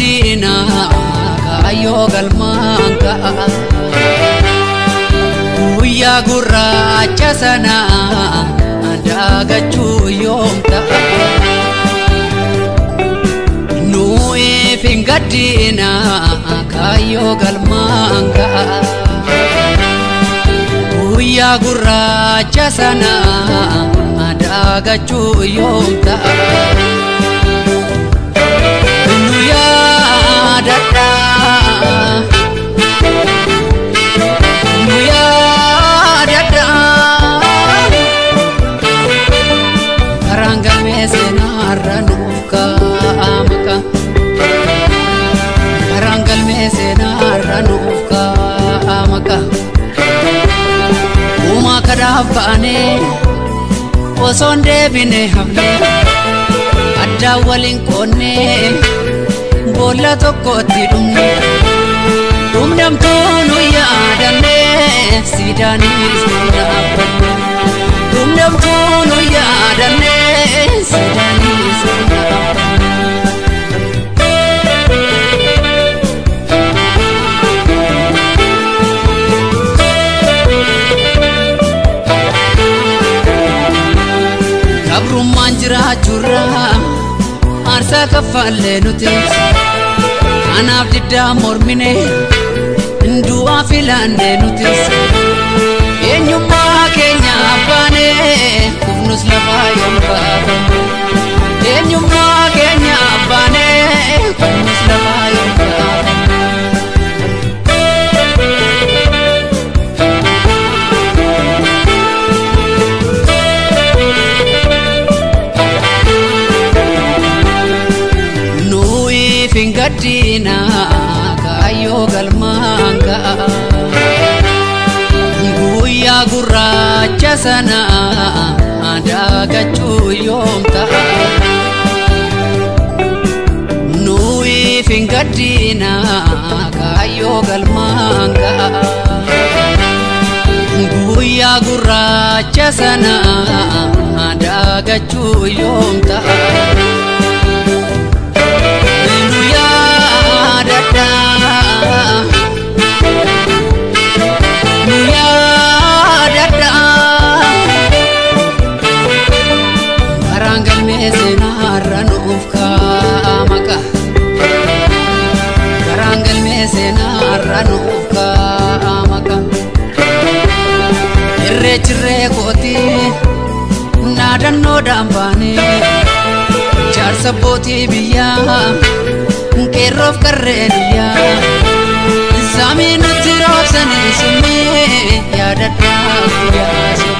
gaddiina kaayyoo galmaan ka'a guyyaa gurraacha sana daagachuu yoom ta'a nuuf hin gaddiina kaayyoo galmaan ka'a guyyaa gurraacha sana daagachuu yoom ta'a nu yaadadha karaan galmee seenaarra nuuf kaa'amaka karaan galmee seenaarra nuuf kaa'amaka uumaa kadaaf ba'anee osoon deebine hafne addaan waliin qoonnee boolla tokkotti dhumdamtuu nu yaadanne siidaanis nu dhaabbanne dhumdamtuu nu yaadanne siidaanis nu dhaabbanne gabrummaan jiraachurra aarsaa kaffallee nuti anaaf diddaa mormine du'aa filanne nutis eenyummaa keenya baane kufnus lafaa yoom kaafamne eenyummaa keenya baane kufnus lafaa yoom kaafamne nuuf hin gaddiina kaayyoo galmaan ka'a guyyaa gurraacha sana daagachuu yoom ta'a nuuf hin gaddiina kaayyoo galmaan ka'a guyyaa gurraacha sana daagachuu yoom ta'a karaan galmee seenaarra nuuf kaa'amaka karaan galmee seenaarra nuuf kaa'amaka irreechirree kootii naadannoodhaan baane jaarsa abbootii biyyaa qeerroof qarreeniyyaa samii nutti roobsanii summee yaadadhaa guyyaa